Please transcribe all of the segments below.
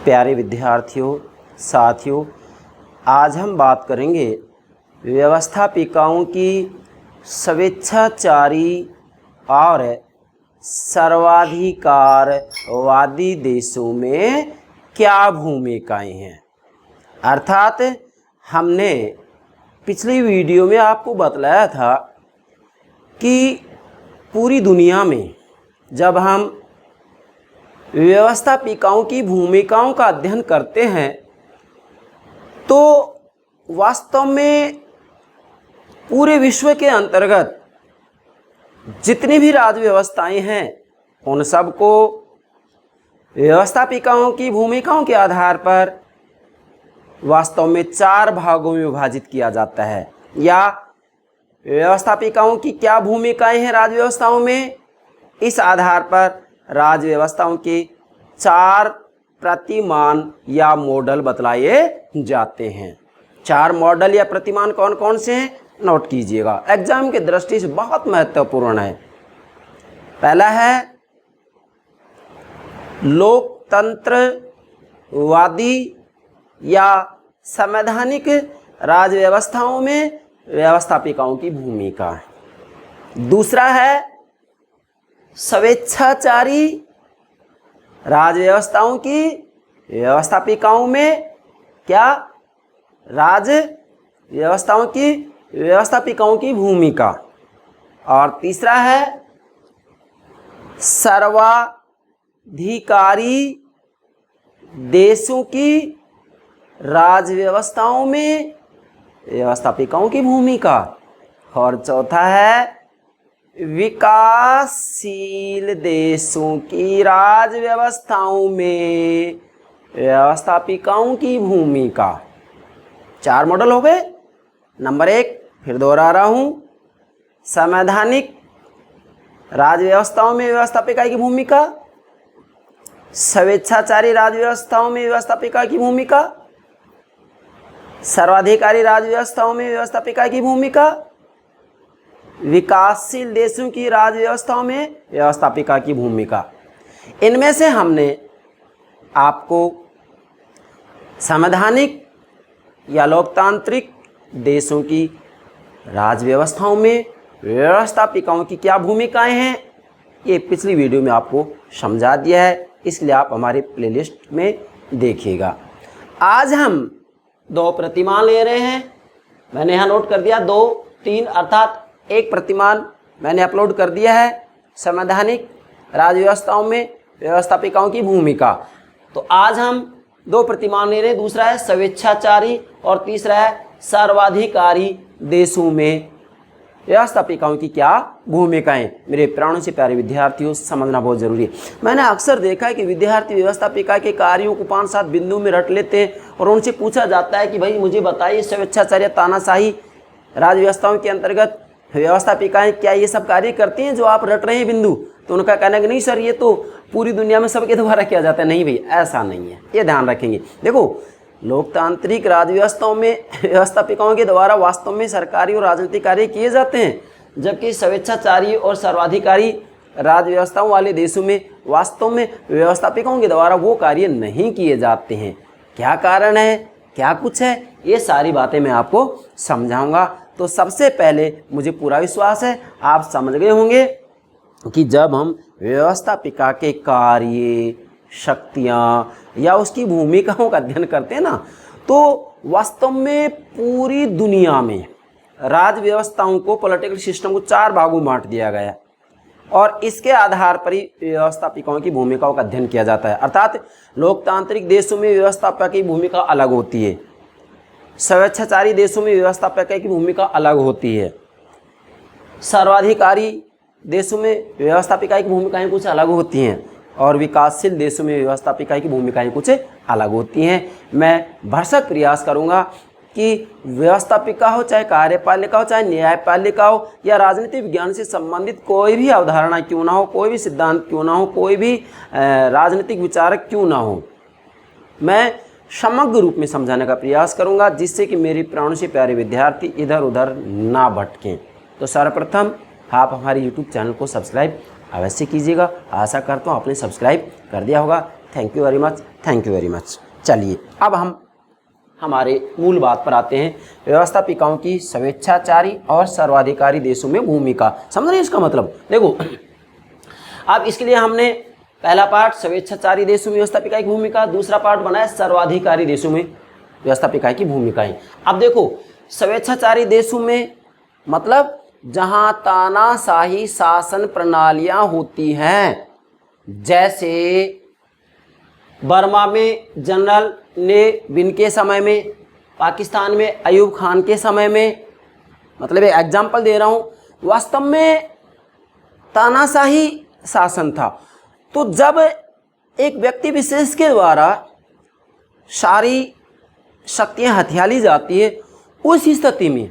प्यारे विद्यार्थियों, साथियों, आज हम बात करेंगे व्यवस्थापिकाओं की स्वेच्छाचारी और सर्वाधिकारवादी देशों में क्या भूमिकाएं हैं। अर्थात हमने पिछली वीडियो में आपको बतलाया था कि पूरी दुनिया में जब हम व्यवस्थापिकाओं की भूमिकाओं का अध्ययन करते हैं तो वास्तव में पूरे विश्व के अंतर्गत जितनी भी राज्य व्यवस्थाएं हैं उन सबको व्यवस्थापिकाओं की भूमिकाओं के आधार पर वास्तव में 4 भागों में विभाजित किया जाता है। या व्यवस्थापिकाओं की क्या भूमिकाएं हैं राज्य व्यवस्थाओं में, इस आधार पर राज्य व्यवस्थाओं के 4 प्रतिमान या मॉडल बतलाए जाते हैं। 4 मॉडल या प्रतिमान कौन कौन से हैं, नोट कीजिएगा, एग्जाम की दृष्टि से बहुत महत्वपूर्ण है। पहला है लोकतंत्रवादी या संवैधानिक राज्य व्यवस्थाओं में व्यवस्थापिकाओं की भूमिका। दूसरा है स्वेच्छाचारी राज्य व्यवस्थाओं की व्यवस्थापिकाओं में क्या राज्य व्यवस्थाओं की व्यवस्थापिकाओं की भूमिका। और तीसरा है सर्वाधिकारी देशों की राज्य व्यवस्थाओं में व्यवस्थापिकाओं की भूमिका। और चौथा है विकासशील देशों की राज्य व्यवस्थाओं में व्यवस्थापिकाओं की भूमिका। 4 मॉडल हो गए। नंबर 1 फिर दोहरा रहा हूं, संवैधानिक राज्य व्यवस्थाओं में व्यवस्थापिका की भूमिका, स्वेच्छाचारी राज्य व्यवस्थाओं में व्यवस्थापिका की भूमिका, सर्वाधिकारी राज्य व्यवस्थाओं में व्यवस्थापिका की भूमिका, विकासशील देशों की राज्य व्यवस्थाओं में व्यवस्थापिका की भूमिका। इनमें से हमने आपको संवैधानिक या लोकतांत्रिक देशों की राज्य व्यवस्थाओं में व्यवस्थापिकाओं की क्या भूमिकाएं हैं, ये पिछली वीडियो में आपको समझा दिया है, इसलिए आप हमारे प्लेलिस्ट में देखिएगा। आज हम 2 प्रतिमान ले रहे हैं। मैंने यहाँ नोट कर दिया 2, 3 अर्थात एक प्रतिमान मैंने अपलोड कर दिया है संवैधानिक राज्य व्यवस्थाओं में व्यवस्थापिकाओं की भूमिका। तो आज हम 2 प्रतिमान ले रहे हैं। दूसरा है स्वेच्छाचारी और तीसरा है सर्वाधिकारी देशों में व्यवस्थापिकाओं की क्या भूमिकाएं। मेरे प्राणों से प्यारे विद्यार्थियों, समझना बहुत जरूरी है। मैंने अक्सर देखा है कि विद्यार्थी व्यवस्थापिका के कार्यों को 5-7 बिंदु में रट लेते हैं और उनसे पूछा जाता है कि भाई मुझे बताइए स्वेच्छाचारी तानाशाही राज्य व्यवस्थाओं के अंतर्गत व्यवस्थापिकाएं क्या ये सब कार्य करती हैं जो आप रट रहे हैं बिंदु। तो उनका कहना कि नहीं सर ये तो पूरी दुनिया में सबके द्वारा किया जाता है। नहीं भाई, ऐसा नहीं है, ये ध्यान रखेंगे। देखो, लोकतांत्रिक राज्य व्यवस्थाओं में व्यवस्थापिकाओं के द्वारा वास्तव में सरकारी और राजनीतिक कार्य किए जाते हैं, जबकि स्वेच्छाचारी और सर्वाधिकारी राज्य व्यवस्थाओं वाले देशों में वास्तव में व्यवस्थापिकाओं के द्वारा वो कार्य नहीं किए जाते हैं। क्या कारण है, क्या कुछ है, ये सारी बातें मैं आपको समझाऊंगा। तो सबसे पहले मुझे पूरा विश्वास है आप समझ गए होंगे कि जब हम व्यवस्थापिका के कार्य, शक्तियाँ या उसकी भूमिकाओं का अध्ययन करते हैं ना, तो वास्तव में पूरी दुनिया में राज्य व्यवस्थाओं को, पॉलिटिकल सिस्टम को 4 भागों में बांट दिया गया और इसके आधार पर ही व्यवस्थापिकाओं की भूमिकाओं का अध्ययन किया जाता है। अर्थात लोकतांत्रिक देशों में व्यवस्थापक की भूमिका अलग होती है, स्वेच्छाचारी देशों में व्यवस्थापक की भूमिका अलग होती है, सर्वाधिकारी देशों में व्यवस्थापिका की भूमिकाएं कुछ अलग होती हैं और विकासशील देशों में व्यवस्थापिका की भूमिकाएं कुछ अलग होती हैं। मैं भरसक प्रयास करूंगा कि व्यवस्थापिका हो, चाहे कार्यपालिका हो, चाहे न्यायपालिका हो या राजनीतिक विज्ञान से संबंधित कोई भी अवधारणा क्यों ना हो, कोई भी सिद्धांत क्यों ना हो, कोई भी राजनीतिक विचारक क्यों ना हो, मैं समग्र रूप में समझाने का प्रयास करूंगा, जिससे कि मेरे प्राणों से प्यारे विद्यार्थी इधर उधर ना भटकें। तो सर्वप्रथम आप हमारे YouTube चैनल को सब्सक्राइब अवश्य कीजिएगा। आशा करता हूँ आपने सब्सक्राइब कर दिया होगा। Thank you very much, thank you very much. चलिए अब हम हमारे मूल बात पर आते हैं, व्यवस्थापिकाओं की स्वेच्छाचारी और सर्वाधिकारी देशों में भूमिका। समझ रहे हैं इसका मतलब? देखो अब इसके लिए हमने पहला पार्ट स्वेच्छाचारी देशों में व्यवस्थापिका की भूमिका, दूसरा पार्ट बनाया सर्वाधिकारी देशों में व्यवस्थापिका की भूमिकाएं। अब देखो स्वेच्छाचारी देशों में मतलब जहां तानाशाही शासन प्रणालियां होती हैं, जैसे बर्मा में जनरल नेविन के समय में, पाकिस्तान में अयूब खान के समय में, मतलब एक एग्जाम्पल दे रहा हूँ, वास्तव में तानाशाही शासन था। तो जब एक व्यक्ति विशेष के द्वारा सारी शक्तियाँ हथिया ली जाती है, उस स्थिति में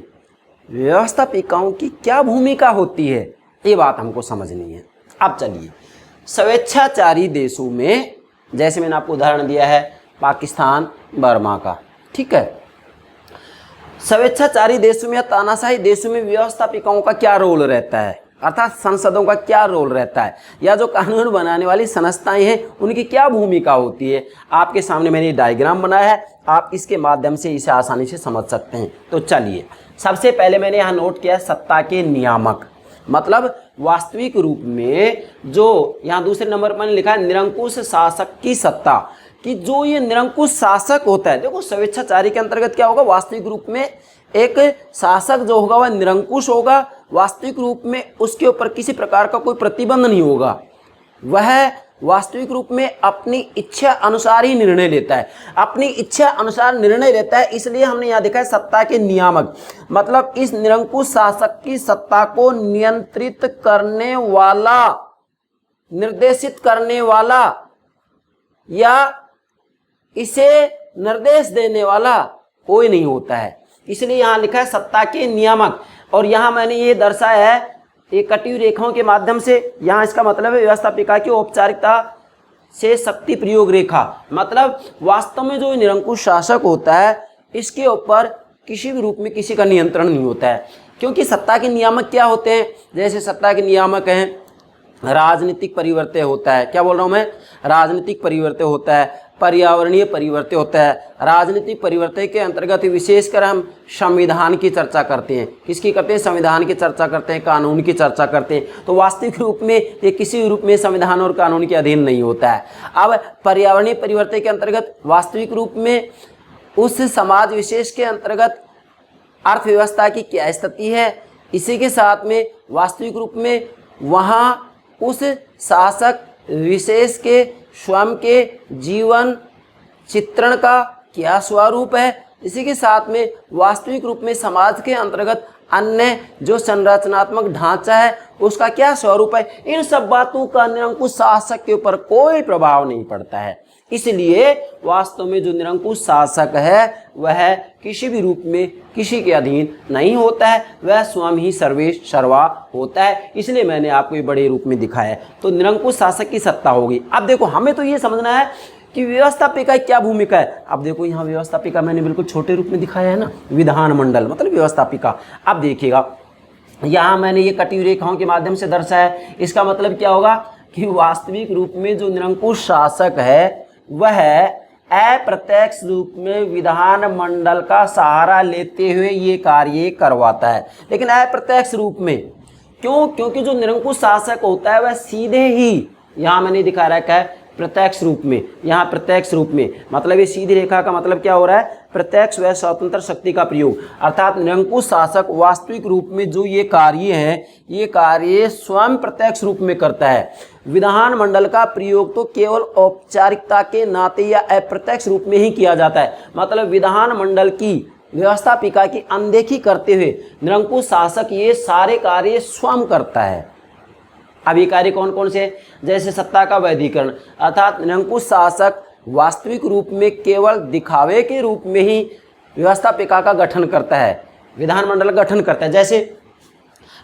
व्यवस्थापिकाओं की क्या भूमिका होती है, ये बात हमको समझनी है। अब चलिए स्वेच्छाचारी देशों में, जैसे मैंने आपको उदाहरण दिया है पाकिस्तान बर्मा का, ठीक है, स्वेच्छाचारी देशों में या तानाशाही देशों में व्यवस्थापिकाओं का क्या रोल रहता है, अर्थात संसदों का क्या रोल रहता है, या जो कानून बनाने वाली संस्थाएं हैं उनकी क्या भूमिका होती है। आपके सामने मैंने डायग्राम बनाया है, आप इसके माध्यम से इसे आसानी से समझ सकते हैं। तो चलिए सबसे पहले मैंने यहाँ नोट किया सत्ता के नियामक, मतलब वास्तविक रूप में जो यहाँ दूसरे नंबर पर मैंने लिखा है निरंकुश शासक की सत्ता, कि जो ये निरंकुश शासक होता है, देखो स्वेच्छाचारी के अंतर्गत क्या होगा, वास्तविक रूप में एक शासक जो होगा वह निरंकुश होगा, वास्तविक रूप में उसके ऊपर किसी प्रकार का कोई प्रतिबंध नहीं होगा, वह वास्तविक रूप में अपनी इच्छा अनुसार ही निर्णय लेता है, अपनी इच्छा अनुसार निर्णय लेता है। इसलिए हमने यहाँ देखा है सत्ता के नियामक, मतलब इस निरंकुश शासक की सत्ता को नियंत्रित करने वाला, निर्देशित करने वाला या इसे निर्देश देने वाला कोई नहीं होता है। इसलिए यहाँ लिखा है सत्ता के नियामक, और यहाँ मैंने ये दर्शाया है एक कटी हुई रेखाओं के माध्यम से। यहाँ इसका मतलब है व्यवस्थापिका की औपचारिकता से शक्ति प्रयोग रेखा, मतलब वास्तव में जो निरंकुश शासक होता है इसके ऊपर किसी भी रूप में किसी का नियंत्रण नहीं होता है, क्योंकि सत्ता के नियामक क्या होते हैं, जैसे सत्ता के नियामक हैं राजनीतिक परिवर्तन होता है, क्या बोल रहा हूँ मैं, राजनीतिक परिवर्तन होता है, पर्यावरणीय परिवर्तन होता है। राजनीतिक परिवर्तन के अंतर्गत विशेषकर हम संविधान की चर्चा करते हैं, किसकी करते हैं, संविधान की चर्चा करते हैं, कानून की चर्चा करते हैं। तो वास्तविक रूप में ये किसी रूप में संविधान और कानून के अधीन नहीं होता है। अब पर्यावरणीय परिवर्तन के अंतर्गत वास्तविक रूप में उस समाज विशेष के अंतर्गत अर्थव्यवस्था की क्या स्थिति है, इसी के साथ में वास्तविक रूप में वहाँ उस शासक विशेष के स्वयं के जीवन चित्रण का क्या स्वरूप है, इसी के साथ में वास्तविक रूप में समाज के अंतर्गत अन्य जो संरचनात्मक ढांचा है उसका क्या स्वरूप है, इन सब बातों का निरंकुश शासक के ऊपर कोई प्रभाव नहीं पड़ता है। इसलिए वास्तव में जो निरंकुश शासक है वह किसी भी रूप में किसी के अधीन नहीं होता है, वह स्वयं ही सर्वेश सर्वा होता है। इसलिए मैंने आपको ये बड़े रूप में दिखाया है। तो निरंकुश शासक की सत्ता होगी। अब देखो हमें तो ये समझना है कि व्यवस्थापिका क्या भूमिका है। अब देखो यहाँ व्यवस्थापिका मैंने बिल्कुल छोटे रूप में दिखाया है ना, विधानमंडल मतलब व्यवस्थापिका। अब देखिएगा यहाँ मैंने ये कटी हुई रेखाओं के माध्यम से दर्शाया, इसका मतलब क्या होगा कि वास्तविक रूप में जो निरंकुश शासक है वह अप्रत्यक्ष रूप में विधानमंडल का सहारा लेते हुए ये कार्य करवाता है। लेकिन अप्रत्यक्ष रूप में क्यों, क्योंकि जो निरंकुश शासक होता है वह सीधे ही, यहाँ मैंने दिखा रखा है प्रत्यक्ष रूप में, यहाँ प्रत्यक्ष रूप में मतलब ये सीधी रेखा का मतलब क्या हो रहा है, प्रत्यक्ष व स्वतंत्र शक्ति का प्रयोग, अर्थात निरंकुश शासक वास्तविक रूप में जो ये कार्य है ये कार्य स्वयं प्रत्यक्ष रूप में करता है। विधानमंडल का प्रयोग तो केवल औपचारिकता के नाते या अप्रत्यक्ष रूप में ही किया जाता है, मतलब विधानमंडल की व्यवस्थापिका की अनदेखी करते हुए निरंकुश शासक ये सारे कार्य स्वयं करता है। अब ये कार्य कौन कौन से, जैसे सत्ता का वैधीकरण, अर्थात निरंकुश शासक वास्तविक रूप में केवल दिखावे के रूप में ही व्यवस्थापिका का गठन करता है, विधानमंडल का गठन करता है। जैसे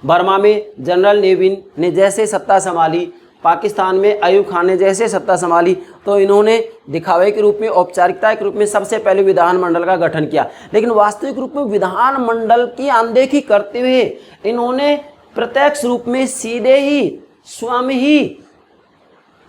बर्मा में जनरल नेविन ने जैसे सत्ता संभाली, पाकिस्तान में अयूब खान ने जैसे सत्ता संभाली, तो इन्होंने दिखावे के रूप में, औपचारिकता के रूप में सबसे पहले विधानमंडल का गठन किया। लेकिन वास्तविक रूप में विधानमंडल की अनदेखी करते हुए इन्होंने प्रत्यक्ष रूप में सीधे ही स्वयं ही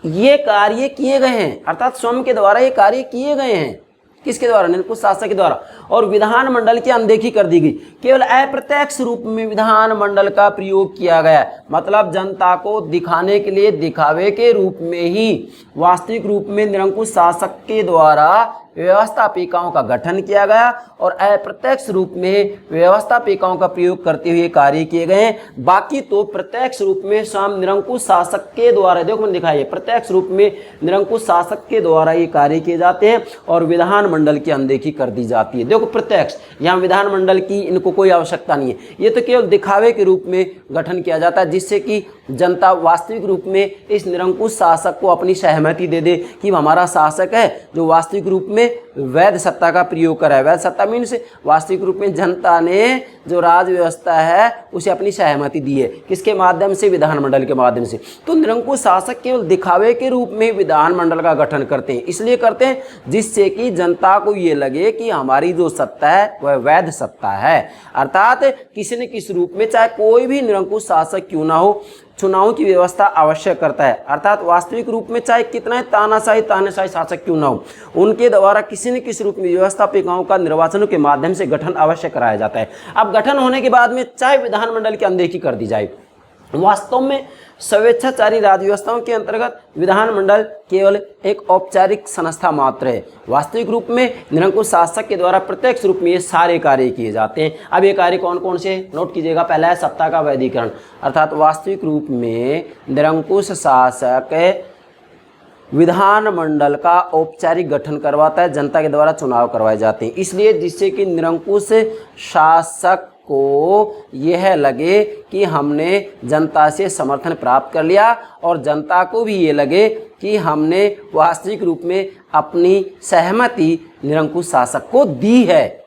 ये कार्य किए गए हैं, अर्थात स्वयं के द्वारा ये कार्य किए गए हैं। किसके द्वारा? निरंकुश शासक के द्वारा। और विधानमंडल की अनदेखी कर दी गई, केवल अप्रत्यक्ष रूप में विधानमंडल का प्रयोग किया गया, मतलब जनता को दिखाने के लिए, दिखावे के रूप में ही वास्तविक रूप में निरंकुश शासक के द्वारा व्यवस्थापिकाओं का गठन किया गया और अप्रत्यक्ष रूप में व्यवस्थापिकाओं का प्रयोग करते हुए कार्य किए गए हैं। बाकी तो प्रत्यक्ष रूप में स्वयं निरंकुश शासक के द्वारा, देखो मैंने दिखाया, प्रत्यक्ष रूप में निरंकुश शासक के द्वारा ये कार्य किए जाते हैं और विधानमंडल की अनदेखी कर दी जाती है। देखो प्रत्यक्ष, यहाँ विधानमंडल की इनको कोई आवश्यकता नहीं है, ये तो केवल दिखावे के रूप में गठन किया जाता है, जिससे कि जनता वास्तविक रूप में इस निरंकुश शासक को अपनी सहमति दे दे कि हमारा शासक है जो वास्तविक रूप में वैध सत्ता का प्रयोग कर रहा है। वैध सत्ता मीन्स वास्तविक रूप में जनता ने जो राज व्यवस्था है उसे अपनी सहमति दी है, किसके माध्यम से? विधानमंडल के माध्यम से। तो निरंकुश शासक केवल दिखावे के रूप में विधानमंडल का गठन करते हैं, इसलिए करते हैं जिससे कि जनता को ये लगे कि हमारी जो सत्ता है वह वैध सत्ता है। अर्थात किसी न किसी रूप में, चाहे कोई भी निरंकुश शासक क्यों ना हो, चुनाव की व्यवस्था आवश्यक करता है। अर्थात वास्तविक रूप में चाहे कितना तानाशाही शासक क्यों ना हो, उनके द्वारा किसी न किसी रूप में व्यवस्थापिकाओं का निर्वाचनों के माध्यम से गठन अवश्य कराया जाता है। अब गठन होने के बाद में चाहे विधानमंडल की अनदेखी कर दी जाए, वास्तव में स्वेच्छाचारी राज्य व्यवस्थाओं के अंतर्गत विधानमंडल केवल एक औपचारिक संस्था मात्र है। वास्तविक रूप में निरंकुश शासक के द्वारा प्रत्यक्ष रूप में ये सारे कार्य किए जाते हैं। अब ये कार्य कौन कौन से, नोट कीजिएगा। पहला है सत्ता का वैधीकरण, अर्थात वास्तविक रूप में निरंकुश शासक विधानमंडल का औपचारिक गठन करवाता है, जनता के द्वारा चुनाव करवाए जाते हैं, इसलिए जिससे कि निरंकुश शासक को यह लगे कि हमने जनता से समर्थन प्राप्त कर लिया और जनता को भी ये लगे कि हमने वास्तविक रूप में अपनी सहमति निरंकुश शासक को दी है।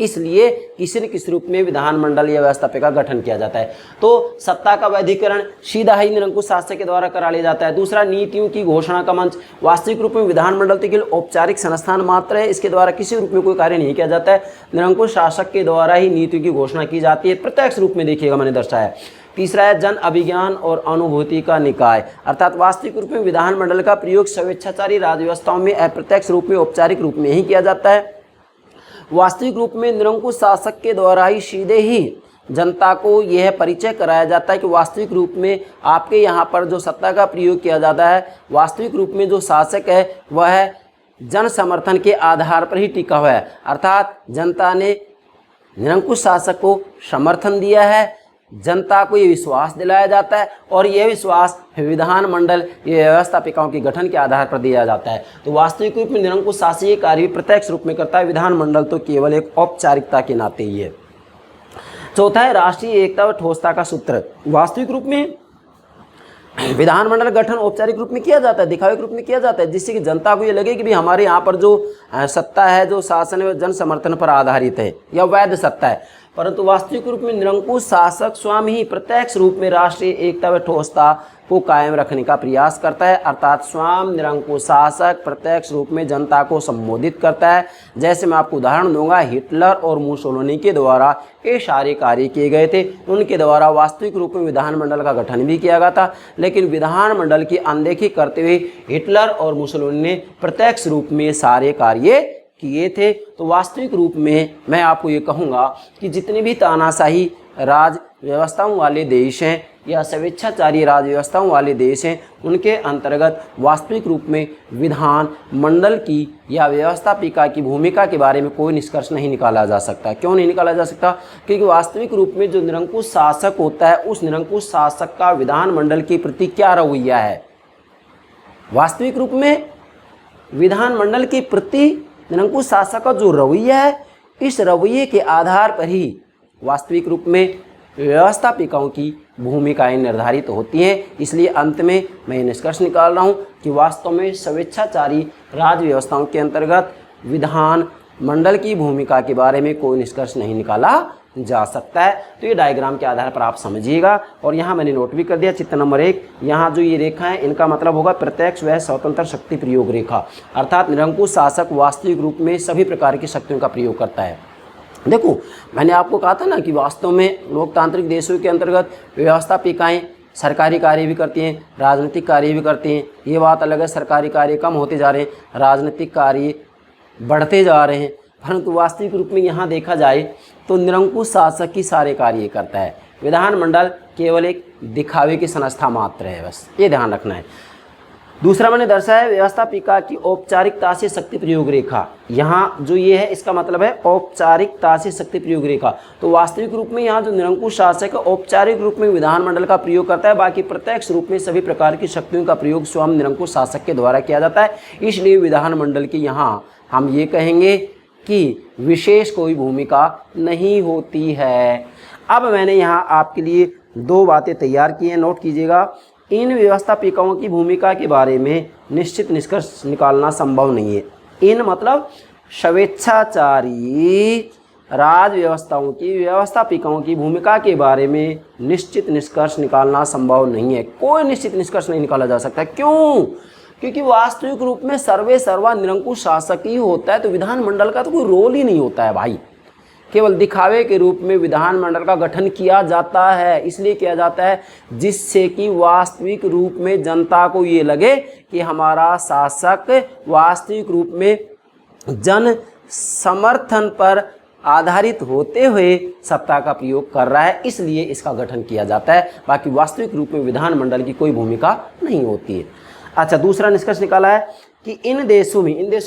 इसलिए किसी न किसी रूप में विधानमंडल या व्यवस्थापिका का गठन किया जाता है। तो सत्ता का वैधीकरण सीधा ही निरंकुश शासक के द्वारा करा लिया जाता है। दूसरा, नीतियों की घोषणा का मंच, वास्तविक रूप में विधानमंडल तो केवल औपचारिक संस्थान मात्र है, इसके द्वारा किसी रूप में कोई कार्य नहीं किया जाता है। निरंकुश शासक के द्वारा ही नीतियों की घोषणा की जाती है, प्रत्यक्ष रूप में, देखिएगा मैंने दर्शाया। तीसरा है जन अभिज्ञान और अनुभूति का निकाय, अर्थात वास्तविक रूप में विधानमंडल का प्रयोग स्वेच्छाचारी राज्य व्यवस्थाओं में अप्रत्यक्ष रूप में, औपचारिक रूप में ही किया जाता है। वास्तविक रूप में निरंकुश शासक के द्वारा ही सीधे ही जनता को यह परिचय कराया जाता है कि वास्तविक रूप में आपके यहाँ पर जो सत्ता का प्रयोग किया जाता है, वास्तविक रूप में जो शासक है वह जन समर्थन के आधार पर ही टिका हुआ है। अर्थात जनता ने निरंकुश शासक को समर्थन दिया है, जनता को ये विश्वास दिलाया जाता है और यह विश्वास विधानमंडल ये व्यवस्थापिकाओं के गठन के आधार पर दिया जाता है। तो वास्तविक रूप में निरंकुश शासकीय कार्य प्रत्यक्ष रूप में करता है, विधानमंडल तो केवल एक औपचारिकता के नाते ही है। चौथा है राष्ट्रीय एकता व ठोसता का सूत्र। वास्तविक रूप में विधानमंडल गठन औपचारिक रूप में किया जाता है, दिखावे के रूप में किया जाता है, जिससे कि जनता को ये लगे कि भाई हमारे यहाँ पर जो सत्ता है, जो शासन है, जन समर्थन पर आधारित है या वैध सत्ता है। परंतु वास्तविक रूप में निरंकुश शासक स्वयं ही प्रत्यक्ष रूप में राष्ट्रीय एकता व ठोसता को कायम रखने का प्रयास करता है। अर्थात स्वयं निरंकुश शासक प्रत्यक्ष रूप में जनता को संबोधित करता है। जैसे मैं आपको उदाहरण दूंगा, हिटलर और मुसोलिनी के द्वारा ये सारे कार्य किए गए थे, उनके द्वारा वास्तविक रूप में विधानमंडल का गठन भी किया गया था, लेकिन विधानमंडल की अनदेखी करते हुए हिटलर और मुसोलिनी ने प्रत्यक्ष रूप में सारे कार्य किए थे। तो वास्तविक रूप में मैं आपको ये कहूँगा कि जितने भी तानाशाही राज व्यवस्थाओं वाले देश हैं या स्वेच्छाचारी राज व्यवस्थाओं वाले देश हैं, उनके अंतर्गत वास्तविक रूप में विधान मंडल की या व्यवस्थापिका की भूमिका के बारे में कोई निष्कर्ष नहीं निकाला जा सकता। क्यों नहीं निकाला जा सकता? क्योंकि वास्तविक रूप में जो निरंकुश शासक होता है, उस निरंकुश शासक का विधानमंडल के प्रति क्या रवैया है। वास्तविक रूप में विधानमंडल के प्रति निरंकुश शासक का जो रवैया है, इस रवैये के आधार पर ही वास्तविक रूप में व्यवस्थापिकाओं की भूमिकाएं निर्धारित होती हैं। इसलिए अंत में मैं निष्कर्ष निकाल रहा हूं कि वास्तव में स्वेच्छाचारी राज व्यवस्थाओं के अंतर्गत विधान मंडल की भूमिका के बारे में कोई निष्कर्ष नहीं निकाला जा सकता है। तो ये डायग्राम के आधार पर आप समझिएगा। और यहाँ मैंने नोट भी कर दिया, चित्र नंबर 1, यहाँ जो ये रेखा है इनका मतलब होगा प्रत्यक्ष व स्वतंत्र शक्ति प्रयोग रेखा, अर्थात निरंकुश शासक वास्तविक रूप में सभी प्रकार की शक्तियों का प्रयोग करता है। देखो मैंने आपको कहा था ना कि वास्तव में लोकतांत्रिक देशों के अंतर्गत व्यवस्थापिकाएं सरकारी कार्य भी करती हैं, राजनीतिक कार्य भी करती हैं। ये बात अलग है, सरकारी कार्य कम होते जा रहे हैं, राजनीतिक कार्य बढ़ते जा रहे हैं। परंतु वास्तविक रूप में यहाँ देखा जाए तो निरंकुश शासक ही सारे कार्य करता है। विधानमंडल केवल एक दिखावे की संस्था मात्र है, बस ये ध्यान रखना है। दूसरा मैंने दर्शाया व्यवस्थापिका की औपचारिकता से शक्ति प्रयोग रेखा। यहाँ जो ये है इसका मतलब है औपचारिकता से शक्ति प्रयोग रेखा। तो वास्तविक रूप में यहाँ जो निरंकुश शासक है औपचारिक रूप में विधानमंडल का प्रयोग करता है, बाकी प्रत्यक्ष रूप में सभी प्रकार की शक्तियों का प्रयोग स्वयं निरंकुश शासक के द्वारा किया जाता है। इसलिए विधानमंडल की यहाँ हम ये कहेंगे कि विशेष कोई भूमिका नहीं होती है। अब मैंने यहाँ आपके लिए दो बातें तैयार की हैं, नोट कीजिएगा। इन व्यवस्थापिकाओं की भूमिका के बारे में निश्चित निष्कर्ष निकालना संभव नहीं है। इन मतलब स्वेच्छाचारी राज व्यवस्थाओं की व्यवस्थापिकाओं की भूमिका के बारे में निश्चित निष्कर्ष निकालना संभव नहीं है। कोई निश्चित निष्कर्ष नहीं निकाला जा सकता। क्यों? क्योंकि वास्तविक रूप में सर्वे सर्वा निरंकुश शासक ही होता है, तो विधानमंडल का तो कोई रोल ही नहीं होता है भाई। केवल दिखावे के रूप में विधानमंडल का गठन किया जाता है, इसलिए किया जाता है जिससे कि वास्तविक रूप में जनता को ये लगे कि हमारा शासक वास्तविक रूप में जन समर्थन पर आधारित होते हुए सत्ता का प्रयोग कर रहा है, इसलिए इसका गठन किया जाता है। बाकी वास्तविक रूप में विधानमंडल की कोई भूमिका नहीं होती है। अच्छा, दूसरा निष्कर्ष निकाला है कि इन देशों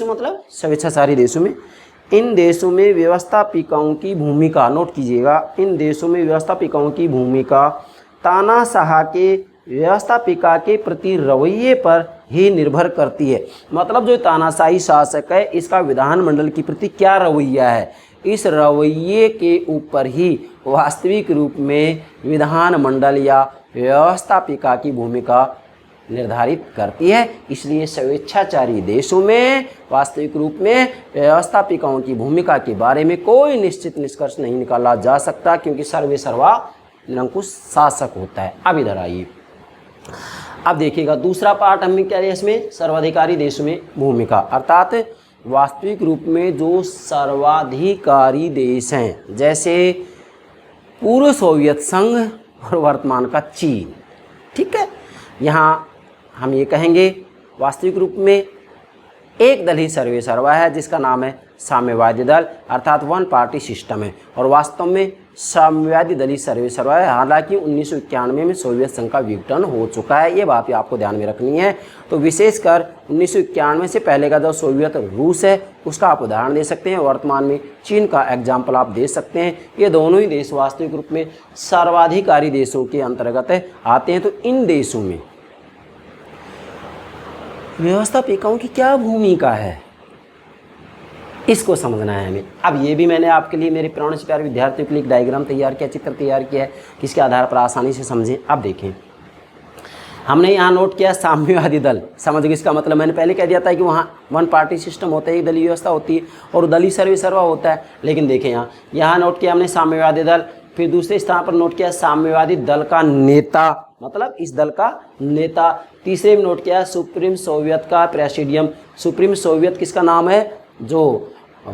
मतलब स्वेच्छाचारी देशों में, इन देशों में व्यवस्थापिकाओं की भूमिका, नोट कीजिएगा, इन देशों में व्यवस्थापिकाओं की भूमिका तानाशाह के व्यवस्थापिका के प्रति रवैये पर ही निर्भर करती है। मतलब जो तानाशाही शासक है इसका विधानमंडल के प्रति क्या रवैया है, इस रवैये के ऊपर ही वास्तविक रूप में विधानमंडल या व्यवस्थापिका की भूमिका निर्धारित करती है। इसलिए स्वेच्छाचारी देशों में वास्तविक रूप में व्यवस्थापिकाओं की भूमिका के बारे में कोई निश्चित निष्कर्ष नहीं निकाला जा सकता, क्योंकि सर्वे सर्वा निरंकुश शासक होता है। अब इधर आइए, अब देखिएगा दूसरा पार्ट हमने क्या लिया इसमें, सर्वाधिकारी देशों में भूमिका, अर्थात वास्तविक रूप में जो सर्वाधिकारी देश हैं, जैसे पूर्व सोवियत संघ और वर्तमान का चीन। ठीक है, यहाँ हम ये कहेंगे वास्तविक रूप में एक दल ही सर्वे सर्वा है, जिसका नाम है साम्यवादी दल, अर्थात वन पार्टी सिस्टम है, और वास्तव में साम्यवादी दल ही सर्वे सर्वा है। हालांकि 1991 में सोवियत संघ का विघटन हो चुका है, ये बात भी आपको ध्यान में रखनी है। तो विशेषकर 1991 से पहले का जो सोवियत रूस है उसका आप उदाहरण दे सकते हैं, वर्तमान में चीन का एग्जाम्पल आप दे सकते हैं। ये दोनों ही देश वास्तविक रूप में सर्वाधिकारी देशों के अंतर्गत आते हैं। तो इन देशों में व्यवस्थापिकाओं की क्या भूमिका है, इसको समझना है हमें। अब ये भी मैंने आपके लिए, मेरे प्राण से प्यारे विद्यार्थियों के लिए एक डायग्राम तैयार किया, चित्र तैयार किया है, किसके आधार पर आसानी से समझें। अब देखें, हमने यहाँ नोट किया साम्यवादी दल, समझ गए इसका मतलब। मैंने पहले कह दिया था कि वहाँ वन पार्टी सिस्टम होता है, एक दलीय व्यवस्था होती है और दलीय सर्वे सर्वा होता है। लेकिन देखें यहाँ नोट किया हमने साम्यवादी दल, फिर दूसरे स्थान पर नोट किया साम्यवादी दल का नेता, मतलब इस दल का नेता। तीसरे में नोट किया सुप्रीम सोवियत का प्रेसिडियम। सुप्रीम सोवियत किसका नाम है, जो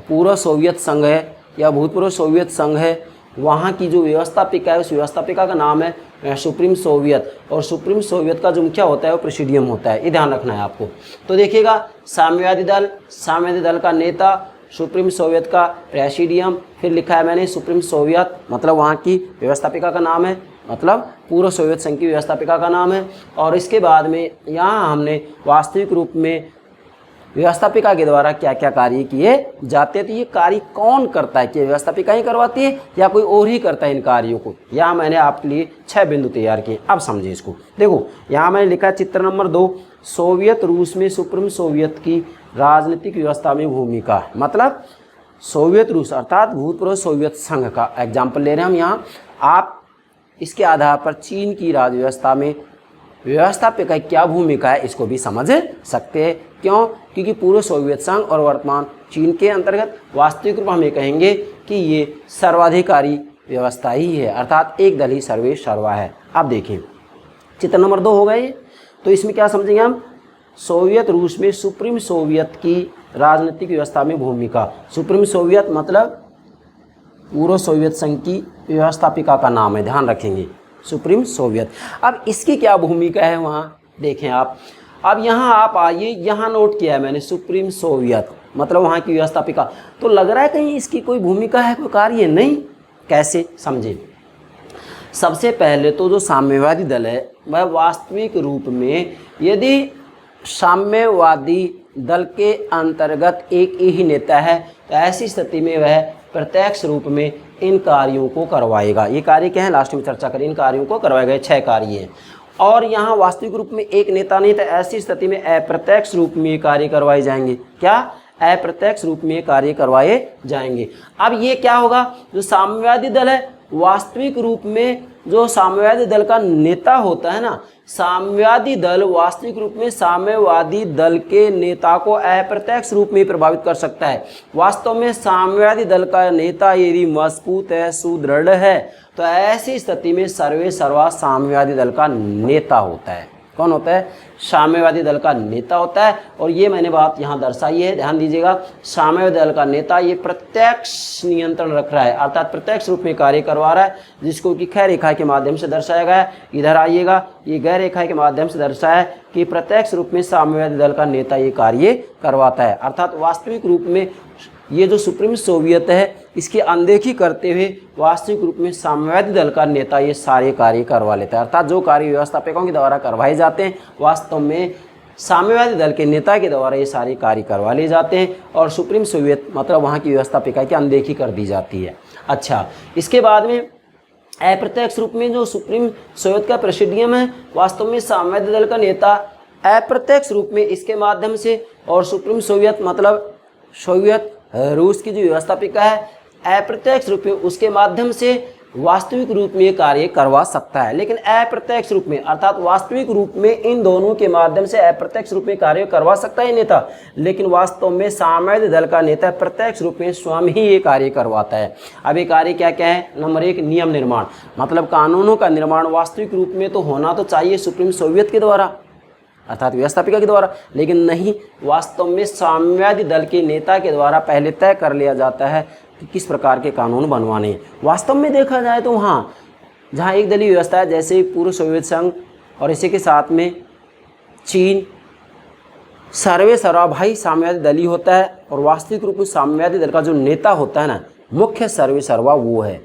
पूर्व सोवियत संघ है या भूतपूर्व सोवियत संघ है, वहाँ की जो व्यवस्थापिका है उस व्यवस्थापिका का नाम है सुप्रीम सोवियत, और सुप्रीम सोवियत का जो मुखिया होता है वो प्रेसिडियम होता है। ये ध्यान रखना है आपको। तो देखिएगा साम्यवादी दल का नेता, सुप्रीम सोवियत का प्रेसिडियम, फिर लिखा है मैंने सुप्रीम सोवियत, मतलब वहाँ की व्यवस्थापिका का नाम है, मतलब पूर्व सोवियत संघ की व्यवस्थापिका का नाम है। और इसके बाद में यहाँ हमने वास्तविक रूप में व्यवस्थापिका के द्वारा क्या क्या कार्य किए जाते हैं। तो ये कार्य कौन करता है, कि व्यवस्थापिका ही करवाती है या कोई और ही करता है इन कार्यों को। यहाँ मैंने आपके लिए 6 बिंदु तैयार किए। अब समझिए इसको। देखो यहाँ मैंने लिखा चित्र नंबर 2, सोवियत रूस में सुप्रीम सोवियत की राजनीतिक व्यवस्था में भूमिका, मतलब सोवियत रूस अर्थात भूतपूर्व सोवियत संघ का एग्जाम्पल ले रहे हैं हम यहाँ। आप इसके आधार पर चीन की राज व्यवस्था में व्यवस्थापिका क्या भूमिका है इसको भी समझ सकते हैं। क्यों? क्योंकि पूर्व सोवियत संघ और वर्तमान चीन के अंतर्गत वास्तविक रूप में हम ये कहेंगे कि ये सर्वाधिकारी व्यवस्था ही है, अर्थात एक दल ही सर्वे सर्वा है। अब देखें चित्र नंबर 2 हो गए। तो इसमें क्या समझेंगे हम, सोवियत रूस में सुप्रीम सोवियत की राजनीतिक व्यवस्था में भूमिका। सुप्रीम सोवियत मतलब पूर्व सोवियत संघ की व्यवस्थापिका का नाम है, ध्यान रखेंगे। Supreme Soviet. अब इसकी क्या भूमिका है वहाँ देखें आप। अब यहाँ आप आइए, यहाँ नोट किया है मैंने सुप्रीम सोवियत मतलब वहाँ की व्यवस्थापिका। तो लग रहा है कहीं इसकी कोई भूमिका है, कोई कार्य नहीं। कैसे समझें। सबसे पहले तो जो साम्यवादी दल है वह वास्तविक रूप में, यदि साम्यवादी दल के अंतर्गत एक ही नेता है तो ऐसी स्थिति में वह प्रत्यक्ष रूप में इन कार्यों को करवाएगा। ये कार्य क्या है लास्ट में चर्चा करें। इन कार्यों को करवाए गए 6 कार्य हैं और यहाँ वास्तविक रूप में एक नेता नहीं, तो ऐसी स्थिति में अप्रत्यक्ष रूप में ये कार्य करवाए जाएंगे। क्या? अप्रत्यक्ष रूप में कार्य करवाए जाएंगे। अब ये क्या होगा, जो साम्यवादी दल है वास्तविक रूप में, जो साम्यवादी दल का नेता होता है ना, साम्यवादी दल वास्तविक रूप में साम्यवादी दल के नेता को अप्रत्यक्ष रूप में प्रभावित कर सकता है। वास्तव में साम्यवादी दल का नेता यदि मजबूत है, सुदृढ़ है, तो ऐसी स्थिति में सर्वे सर्वा साम्यवादी दल का नेता होता है। कौन होता है? साम्यवादी दल का नेता होता है। और ये मैंने बात यहाँ दर्शाई है, ध्यान दीजिएगा। साम्यवादी दल का नेता ये प्रत्यक्ष नियंत्रण रख रहा है, अर्थात प्रत्यक्ष रूप में कार्य करवा रहा है, जिसको कि ख रेखा के माध्यम से दर्शाया गया है। इधर आइएगा, ये ग रेखा के माध्यम से दर्शाया है कि प्रत्यक्ष रूप में साम्यवादी दल का नेता ये कार्य करवाता है। अर्थात वास्तविक रूप में ये जो सुप्रीम सोवियत है इसकी अनदेखी करते हुए वास्तविक रूप में साम्यवादी दल का नेता ये सारे कार्य करवा लेता है। अर्थात जो कार्य व्यवस्थापकों के द्वारा करवाए जाते हैं वास्तव में साम्यवादी दल के नेता के द्वारा ये सारे कार्य करवा ले जाते हैं और सुप्रीम सोवियत मतलब वहाँ की व्यवस्थापिका की अनदेखी कर दी जाती है। अच्छा, इसके बाद में अप्रत्यक्ष रूप में जो सुप्रीम सोवियत का प्रेसिडियम है वास्तव में साम्यवादी दल का नेता अप्रत्यक्ष रूप में इसके माध्यम से, और सुप्रीम सोवियत मतलब सोवियत रूस की जो व्यवस्थापिका है अप्रत्यक्ष रूप में उसके माध्यम से वास्तविक रूप में ये कार्य करवा सकता है। लेकिन अप्रत्यक्ष रूप में अर्थात वास्तविक रूप में इन दोनों के माध्यम से अप्रत्यक्ष रूप में कार्य करवा सकता है नेता, लेकिन वास्तव में साम्यवादी दल का नेता प्रत्यक्ष रूप में स्वयं ही ये कार्य करवाता है। अब ये कार्य क्या क्या है? नंबर 1 नियम निर्माण, मतलब कानूनों का निर्माण वास्तविक रूप में तो होना तो चाहिए सुप्रीम सोवियत के द्वारा अर्थात व्यवस्थापिका के द्वारा, लेकिन नहीं, वास्तव में साम्यवादी दल के नेता के द्वारा पहले तय कर लिया जाता है कि किस प्रकार के कानून बनवाने हैं। वास्तव में देखा जाए तो वहाँ जहाँ एक दलीय व्यवस्था है जैसे पूर्व सोवियत संघ और इसी के साथ में चीन, सर्वे सर्वा भाई साम्यवादी दल ही होता है और वास्तविक रूप में साम्यवादी दल का जो नेता होता है ना, मुख्य सर्वे सर्वा वो है।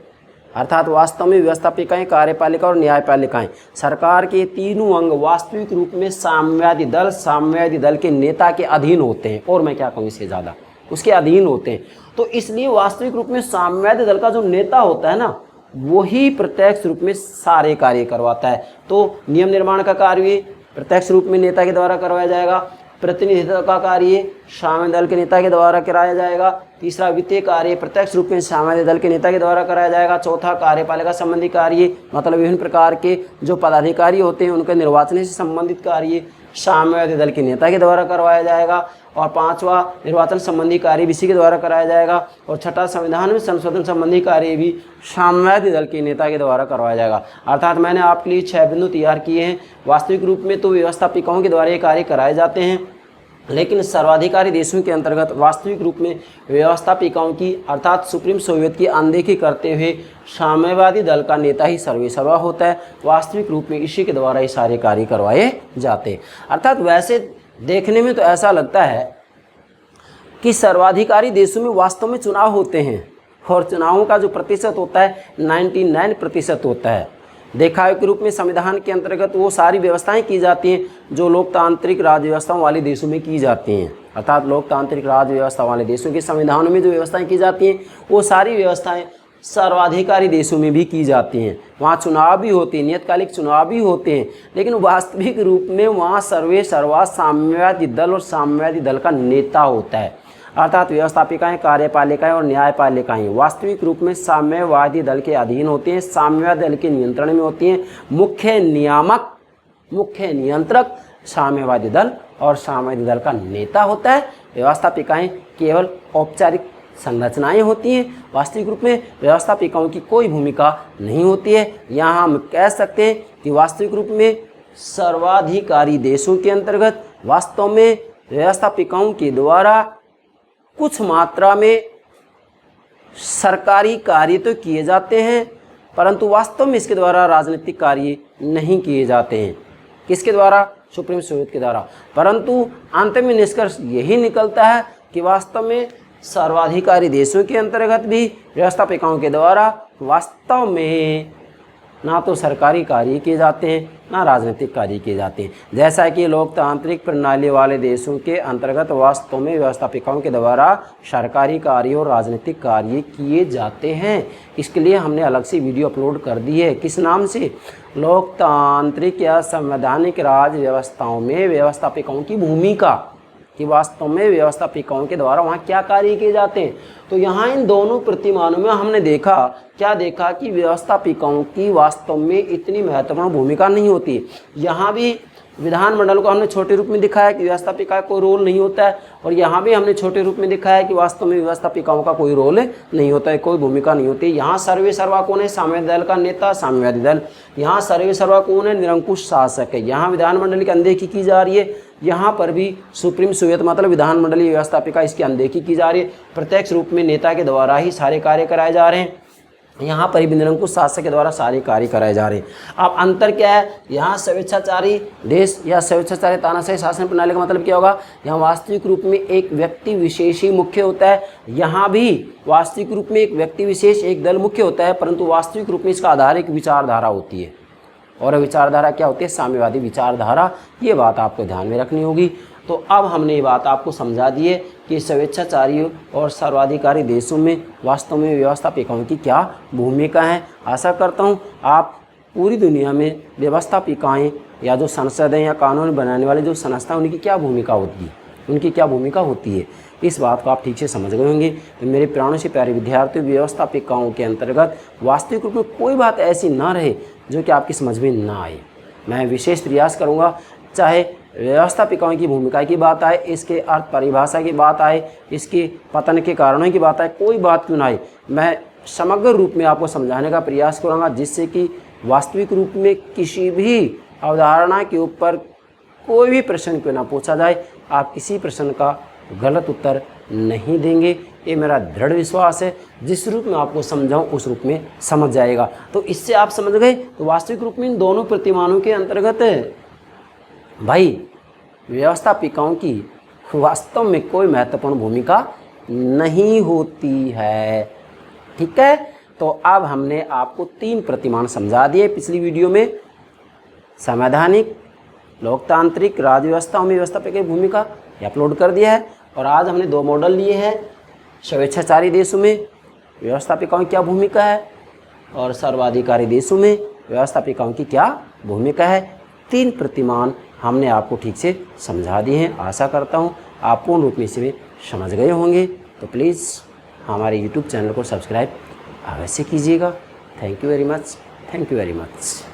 अर्थात वास्तव में व्यवस्थापिकाएं, कार्यपालिका और न्यायपालिकाएं सरकार के तीनों अंग वास्तविक रूप में साम्यवादी दल के नेता के अधीन होते हैं, और मैं क्या कहूँ इससे ज़्यादा उसके अधीन होते हैं। तो इसलिए वास्तविक रूप में साम्यवादी दल का जो नेता होता है ना, वही प्रत्यक्ष रूप में सारे कार्य करवाता है। तो नियम निर्माण का कार्य प्रत्यक्ष रूप में नेता के द्वारा करवाया जाएगा, प्रतिनिधित्व का कार्य साम्यवादी दल के नेता के द्वारा कराया जाएगा, तीसरा वित्तीय कार्य प्रत्यक्ष रूप में साम्यवादी दल के नेता के द्वारा कराया जाएगा, चौथा कार्यपालिका संबंधी कार्य मतलब विभिन्न प्रकार के जो पदाधिकारी होते हैं उनके निर्वाचन से संबंधित कार्य साम्यवादी दल के नेता के द्वारा करवाया जाएगा, और पांचवा निर्वाचन संबंधी कार्य भी इसी के द्वारा कराया जाएगा, और छठा संविधान में संशोधन संबंधी कार्य भी साम्यवादी दल के नेता के द्वारा करवाया जाएगा। अर्थात मैंने आपके लिए 6 बिंदु तैयार किए हैं। वास्तविक रूप में तो व्यवस्थापिकाओं के द्वारा ये कार्य कराए जाते हैं, लेकिन सर्वाधिकारी देशों के अंतर्गत वास्तविक रूप में व्यवस्थापिकाओं की अर्थात सुप्रीम सोवियत की अनदेखी करते हुए साम्यवादी दल का नेता ही सर्वेसर्वा होता है। वास्तविक रूप में इसी के द्वारा ये सारे कार्य करवाए जाते हैं। अर्थात वैसे देखने में तो ऐसा लगता है कि सर्वाधिकारी देशों में वास्तव में चुनाव होते हैं और चुनावों का जो प्रतिशत होता है 99% होता है। देखा के रूप में संविधान के अंतर्गत वो सारी व्यवस्थाएं की जाती हैं जो लोकतांत्रिक राज्य व्यवस्थाओं वाले देशों में की जाती हैं। अर्थात लोकतांत्रिक राज्य व्यवस्था वाले देशों के संविधानों में जो व्यवस्थाएं की जाती हैं वो सारी व्यवस्थाएं सर्वाधिकारी देशों में भी की जाती हैं। वहाँ चुनाव भी होते हैं, नियतकालिक चुनाव भी होते हैं, लेकिन वास्तविक रूप में वहाँ सर्वे सर्वा साम्यवादी दल और साम्यवादी दल का नेता होता है। अर्थात व्यवस्थापिकाएं, कार्यपालिकाएं और न्यायपालिकाएं वास्तविक रूप में साम्यवादी दल के अधीन होती हैं, साम्यवादी दल के नियंत्रण में होती हैं। मुख्य नियामक, मुख्य नियंत्रक साम्यवादी दल और साम्यवादी दल का नेता होता है। व्यवस्थापिकाएं केवल औपचारिक संरचनाएं होती हैं, वास्तविक रूप में व्यवस्थापिकाओं की कोई भूमिका नहीं होती है। यहाँ हम कह सकते हैं कि वास्तविक रूप में सर्वाधिकारी देशों के अंतर्गत वास्तव में व्यवस्थापिकाओं के द्वारा कुछ मात्रा में सरकारी कार्य तो किए जाते हैं, परंतु वास्तव में इसके द्वारा राजनीतिक कार्य नहीं किए जाते हैं। किसके द्वारा? सुप्रीम सोवियत के द्वारा। परंतु अंत में निष्कर्ष यही निकलता है कि वास्तव में सर्वाधिकारी देशों के अंतर्गत भी व्यवस्थापिकाओं के द्वारा वास्तव में ना तो सरकारी कार्य किए जाते हैं ना राजनीतिक कार्य किए जाते हैं। जैसा कि लोकतांत्रिक प्रणाली वाले देशों के अंतर्गत वास्तव में व्यवस्थापिकाओं के द्वारा सरकारी कार्य और राजनीतिक कार्य किए जाते हैं। इसके लिए हमने अलग से वीडियो अपलोड कर दी है। किस नाम से? लोकतांत्रिक या संवैधानिक राज्य व्यवस्थाओं में व्यवस्थापिकाओं की भूमिका, कि वास्तव में व्यवस्थापिकाओं के द्वारा वहाँ क्या कार्य किए जाते हैं। तो यहाँ इन दोनों प्रतिमानों में हमने देखा, क्या देखा कि व्यवस्थापिकाओं की वास्तव में इतनी महत्वपूर्ण भूमिका नहीं होती। यहाँ भी विधानमंडल को हमने छोटे रूप में दिखाया कि व्यवस्थापिका का कोई रोल नहीं होता है, और यहाँ भी हमने छोटे रूप में दिखाया कि वास्तव में व्यवस्थापिकाओं का कोई रोल नहीं होता है, कोई भूमिका नहीं होती। यहाँ सर्वे सर्वा कौन है? साम्यवादी दल का नेता, साम्यवादी दल। यहाँ सर्वे सर्वा कौन है? निरंकुश शासक है। यहाँ विधानमंडल की अनदेखी की जा रही है। यहाँ पर भी सुप्रीम सोवियत मतलब विधानमंडलीय व्यवस्थापिका, इसकी अनदेखी की जा रही है। प्रत्यक्ष रूप में नेता के द्वारा ही सारे कार्य कराए जा रहे हैं। यहाँ पर भी निरंकुश शासक के द्वारा सारे कार्य कराए जा रहे हैं। अब अंतर क्या है? यहाँ स्वेच्छाचारी देश या स्वेच्छाचारी तानाशाही शासन प्रणाली का मतलब क्या होगा? यहाँ वास्तविक रूप में एक व्यक्ति विशेष ही मुख्य होता है। यहाँ भी वास्तविक रूप में एक व्यक्ति विशेष, एक दल मुख्य होता है, परंतु वास्तविक रूप में इसका आधार एक विचारधारा होती है। और विचारधारा क्या होती है? साम्यवादी विचारधारा। ये बात आपको ध्यान में रखनी होगी। तो अब हमने ये बात आपको समझा दी है कि स्वेच्छाचारी और सर्वाधिकारी देशों में वास्तव में व्यवस्थापिकाओं की क्या भूमिका है। आशा करता हूँ आप पूरी दुनिया में व्यवस्थापिकाएँ या जो संसद है या कानून बनाने वाले जो संस्था उनकी क्या भूमिका होती है, उनकी क्या भूमिका होती है, इस बात को आप ठीक से समझ गए होंगे। तो मेरे प्राणों से प्यारे विद्यार्थियों, व्यवस्थापिकाओं के अंतर्गत वास्तविक रूप में कोई बात ऐसी ना रहे जो कि आपकी समझ में ना आए। मैं विशेष प्रयास करूँगा, चाहे व्यवस्थापिकाओं की भूमिका की बात आए, इसके अर्थ परिभाषा की बात आए, इसके पतन के कारणों की बात आए, कोई बात क्यों ना आए, मैं समग्र रूप में आपको समझाने का प्रयास करूँगा, जिससे कि वास्तविक रूप में किसी भी अवधारणा के ऊपर कोई भी प्रश्न क्यों ना पूछा जाए, आप किसी प्रश्न का गलत उत्तर नहीं देंगे। ये मेरा दृढ़ विश्वास है। जिस रूप में आपको समझाऊं उस रूप में समझ जाएगा। तो इससे आप समझ गए। तो वास्तविक रूप में इन दोनों प्रतिमानों के अंतर्गत भाई व्यवस्थापिकाओं की वास्तव में कोई महत्वपूर्ण भूमिका नहीं होती है। ठीक है, तो अब हमने आपको 3 प्रतिमान समझा दिए पिछली वीडियो में। संवैधानिक, लोकतांत्रिक राज्य व्यवस्थाओं में व्यवस्थापिका की भूमिका ये अपलोड कर दिया है। और आज हमने 2 मॉडल लिए हैं, स्वेच्छाचारी देशों में व्यवस्थापिकाओं की क्या भूमिका है और सर्वाधिकारी देशों में व्यवस्थापिकाओं की क्या भूमिका है। 3 प्रतिमान हमने आपको ठीक से समझा दिए हैं। आशा करता हूँ आप पूर्ण रूप में इसे समझ गए होंगे। तो प्लीज़ हमारे YouTube चैनल को सब्सक्राइब अवश्य कीजिएगा। Thank you very much.